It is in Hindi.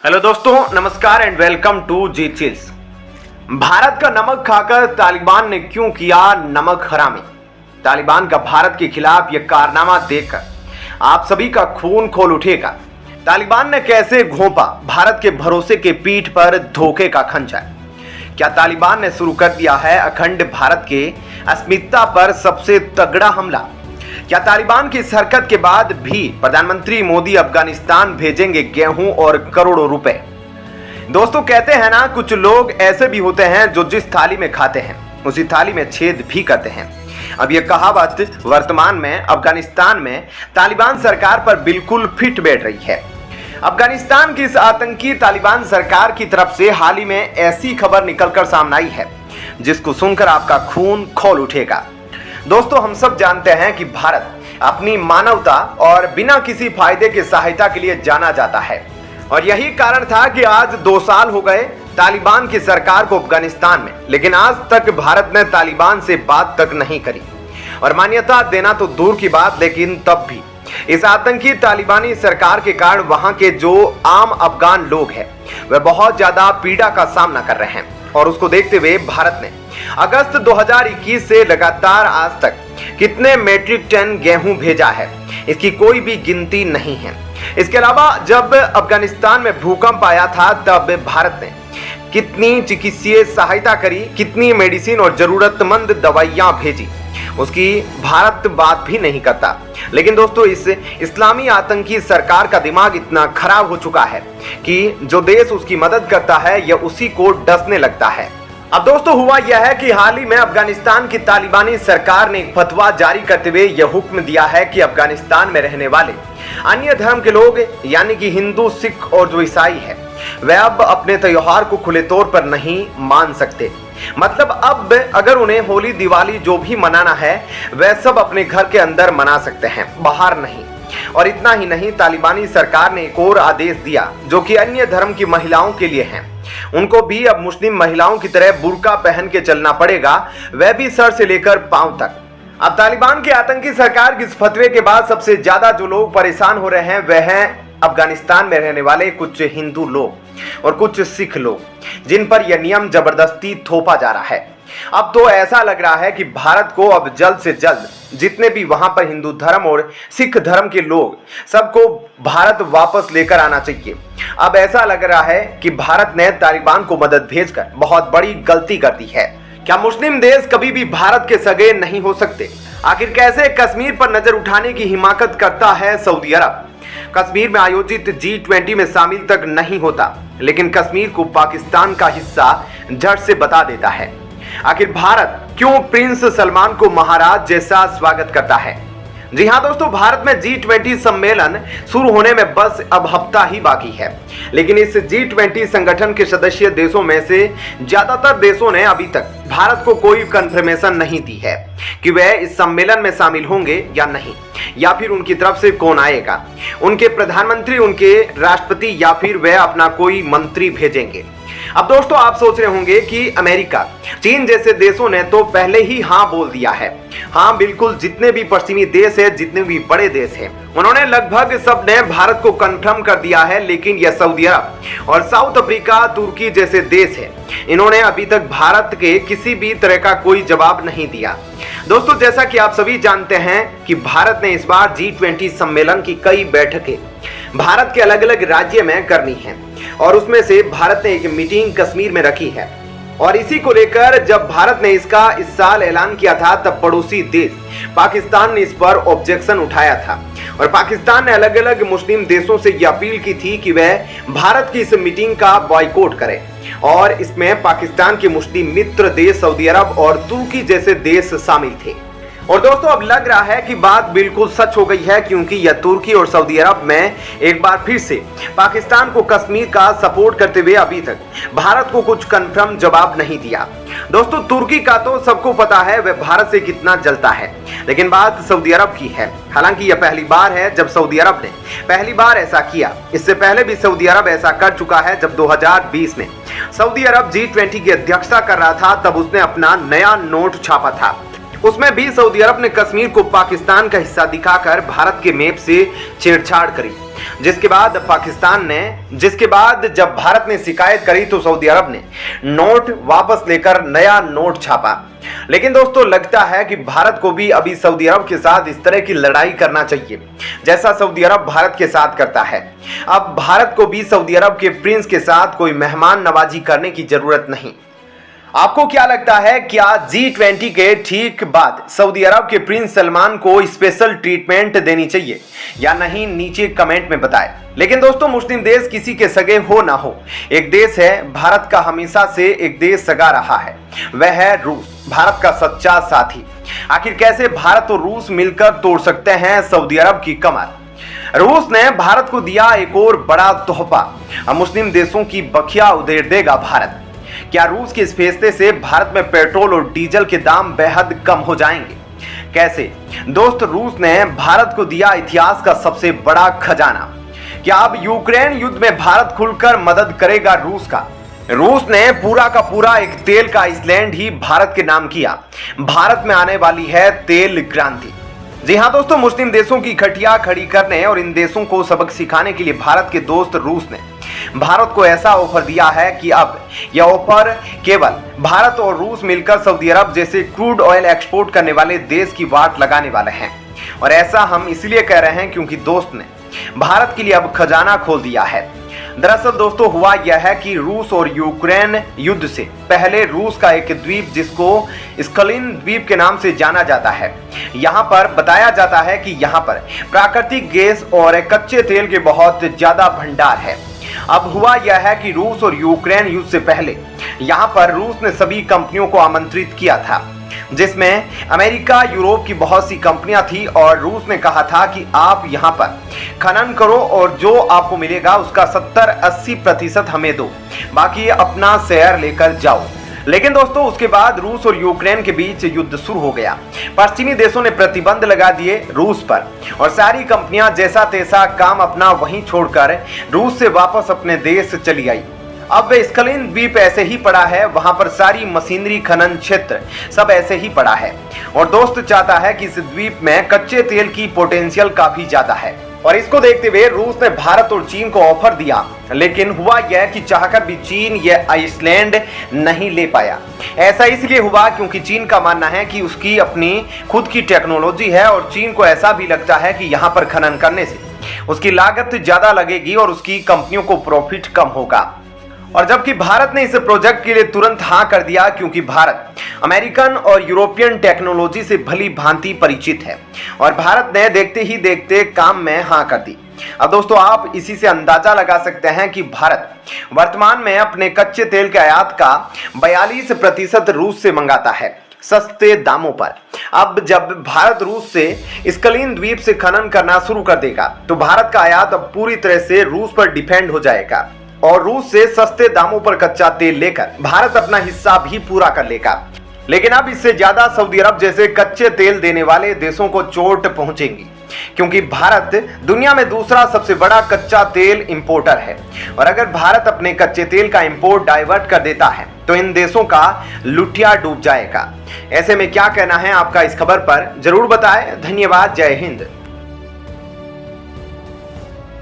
हेलो दोस्तों, नमस्कार and welcome to G chills. Bharat का नमक खाकर तालिबान ने क्यों किया नमक हरामी। तालिबान का भारत के खिलाफ यह कारनामा देखकर आप सभी का खून खोल उठेगा। तालिबान ने कैसे घोंपा भारत के भरोसे के पीठ पर धोखे का खंजर। क्या तालिबान ने शुरू कर दिया है अखंड भारत के अस्मिता पर सबसे तगड़ा हमला। क्या तालिबान की इस हरकत के बाद भी प्रधानमंत्री मोदी अफगानिस्तान भेजेंगे गेहूं और करोड़ों रुपए। दोस्तों, कहते हैं ना, कुछ लोग ऐसे भी होते हैं जो जिस थाली में खाते हैं उसी थाली में छेद भी करते हैं। अब यह कहावत वर्तमान में अफगानिस्तान में तालिबान सरकार पर बिल्कुल फिट बैठ रही है। अफगानिस्तान की इस आतंकी तालिबान सरकार की तरफ से हाल ही में ऐसी खबर निकलकर सामने आई है जिसको सुनकर आपका खून खौल उठेगा। दोस्तों, हम सब जानते हैं कि भारत अपनी मानवता और बिना किसी फायदे के सहायता के लिए जाना जाता है, और यही कारण था कि आज 2 साल हो गए तालिबान की सरकार को अफगानिस्तान में, लेकिन आज तक भारत ने तालिबान से बात तक नहीं करी और मान्यता देना तो दूर की बात, लेकिन तब भी इस आतंकी तालिबानी सरकार के कारण वहां के जो आम अफगान लोग हैं वह बहुत ज्यादा पीड़ा का सामना कर रहे हैं। और उसको देखते हुए भारत ने अगस्त 2021 से लगातार आज तक कितने मैट्रिक टन गेहूं भेजा है, इसकी कोई भी गिनती नहीं है। इसके अलावा जब अफगानिस्तान में भूकंप आया था तब भारत ने कितनी चिकित्सीय सहायता करी, कितनी मेडिसिन और जरूरतमंद दवाइयां भेजी, उसकी भारत बात भी नहीं करता। लेकिन दोस्तों, इस इस्लामी आतंकी सरकार का दिमाग इतना खराब हो चुका है कि जो देश उसकी मदद करता है यह उसी को डसने लगता है। अब दोस्तों, हुआ यह है कि हाल ही में अफगानिस्तान की तालिबानी सरकार ने एक फतवा जारी करते हुए यह हुक्म दिया है कि अफगानिस्तान में रहने वाले अन्य धर्म के लोग यानी कि हिंदू, सिख और जो ईसाई है वह अब अपने त्योहार को खुले तौर पर नहीं मान सकते। मतलब अब अगर उन्हें होली, दिवाली जो भी मनाना है वह सब अपने घर के अंदर मना सकते हैं, बाहर नहीं। और इतना ही नहीं, तालिबानी सरकार ने एक और आदेश दिया जो कि अन्य धर्म की महिलाओं के लिए है। उनको भी अब मुस्लिम महिलाओं की तरह बुर्का पहन के चलना पड़ेगा, वह भी सर से लेकर पांव तक। अब तालिबान की आतंकी सरकार के इस फतवे के बाद सबसे ज्यादा जो लोग परेशान हो रहे हैं वह हैं अफगानिस्तान में रहने वाले कुछ हिंदू लोग और कुछ सिख लोग, जिन पर यह नियम जबरदस्ती थोपा जा रहा है। अब तो ऐसा लग रहा है कि भारत को अब जल्द से जल्द जितने भी वहां पर हिंदू धर्म और सिख धर्म के लोग सबको भारत वापस लेकर आना चाहिए। अब ऐसा लग रहा है कि भारत ने तालिबान को मदद भेजकर बहुत बड़ी गलती कर दी है। क्या मुस्लिम देश कभी भी भारत के सगे नहीं हो सकते? आखिर कैसे कश्मीर पर नजर उठाने की हिमाकत करता है सऊदी अरब? कश्मीर में आयोजित G20 में शामिल तक नहीं होता, लेकिन कश्मीर को पाकिस्तान का हिस्सा झट से बता देता है। आखिर भारत क्यों प्रिंस सलमान को महाराज जैसा स्वागत करता है? जी हाँ दोस्तों, भारत में G20 सम्मेलन शुरू होने में बस अब हफ्ता ही बाकी है, लेकिन इस G20 संगठन के सदस्य देशों में से ज्यादातर देशों ने अभी तक भारत को कोई कंफर्मेशन नहीं दी है कि वह इस सम्मेलन में शामिल होंगे या नहीं, या फिर उनकी तरफ से कौन आएगा, उनके प्रधानमंत्री, उनके राष्ट्रपति या फिर वह अपना कोई मंत्री भेजेंगे। अब दोस्तों, आप सोच रहे होंगे कि अमेरिका, चीन जैसे देशों ने तो पहले ही हाँ बोल दिया है। हाँ बिल्कुल, जितने भी पश्चिमी देश है, जितने भी बड़े देश हैं, उन्होंने लगभग सब ने भारत को कंफर्म कर दिया है। लेकिन यह सऊदी अरब और साउथ अफ्रीका, तुर्की जैसे देश है, इन्होंने अभी तक भारत के किसी भी तरह का कोई जवाब नहीं दिया। दोस्तों, जैसा कि आप सभी जानते हैं कि भारत ने इस बार G20 सम्मेलन की कई बैठकें भारत के अलग अलग राज्य में करनी है, और उसमें से भारत ने एक मीटिंग कश्मीर में रखी है। और इसी को लेकर जब भारत ने इसका इस साल ऐलान किया था तब पड़ोसी देश पाकिस्तान ने इस पर ऑब्जेक्शन उठाया था, और पाकिस्तान ने अलग अलग मुस्लिम देशों से यह अपील की थी कि वह भारत की इस मीटिंग का बॉयकॉट करें। और इसमें पाकिस्तान के मुस्लिम मित्र देश सऊदी अरब और तुर्की जैसे देश शामिल थे। और दोस्तों, अब लग रहा है कि बात बिल्कुल सच हो गई है, क्योंकि यह तुर्की और सऊदी अरब में एक बार फिर से पाकिस्तान को कश्मीर का सपोर्ट करते हुए अभी तक भारत को कुछ कंफर्म जवाब नहीं दिया। दोस्तों, तुर्की का तो सबको पता है वह भारत से कितना जलता है, लेकिन बात सऊदी अरब की है। हालांकि यह पहली बार है जब सऊदी अरब ने पहली बार ऐसा किया। इससे पहले भी सऊदी अरब ऐसा कर चुका है। जब 2020 में सऊदी अरब G20 की अध्यक्षता कर रहा था तब उसने अपना नया नोट छापा था। उसमें भी सऊदी अरब ने कश्मीर को पाकिस्तान का हिस्सा दिखाकर भारत के मैप से छेड़छाड़ करी। जिसके बाद जब भारत ने शिकायत करी तो सऊदी अरब ने नोट वापस लेकर नया नोट छापा। लेकिन दोस्तों लगता है कि भारत को भी अभी सऊदी अरब के साथ इस तरह की लड़ाई करना चाहिए जैसा सऊदी अरब भारत के साथ करता है। अब भारत को भी सऊदी अरब के प्रिंस के साथ कोई मेहमान नवाजी करने की जरूरत नहीं। आपको क्या लगता है, क्या G20 के ठीक बाद सऊदी अरब के प्रिंस सलमान को स्पेशल ट्रीटमेंट देनी चाहिए या नहीं? नीचे कमेंट में बताएं। लेकिन दोस्तों मुस्लिम देश किसी के सगे हो ना हो, एक देश है भारत का, हमेशा से एक देश सगा रहा है, वह है रूस, भारत का सच्चा साथी। आखिर कैसे भारत और रूस मिलकर तोड़ सकते हैं सऊदी अरब की कमर? रूस ने भारत को दिया एक और बड़ा तोहफा, अब मुस्लिम देशों की बखिया उधेड़ देगा भारत। क्या रूस के इस फैसले से भारत में पेट्रोल और डीजल के दाम बेहद कम हो जाएंगे? कैसे? दोस्त रूस ने भारत को दिया इतिहास का सबसे बड़ा खजाना। क्या अब यूक्रेन युद्ध में भारत खुलकर मदद करेगा रूस का? रूस ने पूरा का पूरा एक तेल का आइसलैंड ही भारत के नाम किया। भारत में आने वाली है तेल क्रांति। जी हाँ दोस्तों, मुस्लिम देशों की खटिया खड़ी करने और इन देशों को सबक सिखाने के लिए भारत के दोस्त रूस ने भारत को ऐसा ऑफर दिया है कि अब यह ऑफर केवल भारत और रूस मिलकर सऊदी अरब जैसे क्रूड ऑयल एक्सपोर्ट करने वाले देश की वाट लगाने वाले हैं। और ऐसा हम इसलिए कह रहे हैं क्योंकि दोस्त ने भारत के लिए अब खजाना खोल दिया है। दरअसल दोस्तों हुआ यह है कि रूस और यूक्रेन युद्ध से पहले रूस का एक द्वीप जिसको स्कलिन द्वीप के नाम से जाना जाता है, यहाँ पर बताया जाता है कि यहाँ पर प्राकृतिक गैस और कच्चे तेल के बहुत ज्यादा भंडार है। अब हुआ यह है कि रूस और यूक्रेन युद्ध से पहले यहाँ पर रूस ने सभी कंपनियों को आमंत्रित किया था, जिसमें अमेरिका, यूरोप की बहुत सी कंपनियां थी और रूस ने कहा था कि आप यहां पर खनन करो और जो आपको मिलेगा उसका 70-80% हमें दो, बाकी अपना शेयर लेकर जाओ। लेकिन दोस्तों उसके बाद रूस और यूक्रेन के बीच युद्ध शुरू हो गया। पश्चिमी देशों ने प्रतिबंध लगा दिए रूस पर और सारी कंपनियां जैसा तैसा काम अपना वहीं छोड़कर रूस से वापस अपने देश चली आई। अब वे स्कलिन द्वीप ऐसे ही पड़ा है, वहां पर सारी मशीनरी, खनन क्षेत्र सब ऐसे ही पड़ा है। और दोस्त चाहता है कि इस द्वीप में कच्चे तेल की पोटेंशियल काफी ज्यादा है और इसको देखते हुए रूस ने भारत और चीन को ऑफर दिया। लेकिन हुआ यह कि चाहकर भी चीन यह आइसलैंड नहीं ले पाया। ऐसा इसलिए हुआ क्योंकि चीन का मानना है कि उसकी अपनी खुद की टेक्नोलॉजी है और चीन को ऐसा भी लगता है कि यहाँ पर खनन करने से उसकी लागत ज्यादा लगेगी और उसकी कंपनियों को प्रॉफिट कम होगा। और जबकि भारत ने इस प्रोजेक्ट के लिए तुरंत हाँ कर दिया क्योंकि भारत अमेरिकन और यूरोपियन टेक्नोलॉजी से भली भांति परिचित है और भारत ने देखते ही देखते काम में हाँ कर दी। अब दोस्तों आप इसी से अंदाजा लगा सकते हैं कि भारत वर्तमान में अपने कच्चे तेल के आयात का 42% रूस से मंगाता है सस्ते दामों पर। अब जब भारत रूस से स्कलिन द्वीप से खनन करना शुरू कर देगा तो भारत का आयात अब पूरी तरह से रूस पर डिपेंड हो जाएगा और रूस से सस्ते दामों पर कच्चा तेल लेकर भारत अपना हिस्सा भी पूरा कर लेगा। लेकिन अब इससे ज्यादा सऊदी अरब जैसे कच्चे तेल देने वाले देशों को चोट पहुंचेगी क्योंकि भारत दुनिया में दूसरा सबसे बड़ा कच्चा तेल इंपोर्टर है और अगर भारत अपने कच्चे तेल का इंपोर्ट डाइवर्ट कर देता है तो इन देशों का लुटिया डूब जाएगा। ऐसे में क्या कहना है आपका इस खबर पर, जरूर बताएं। धन्यवाद। जय हिंद।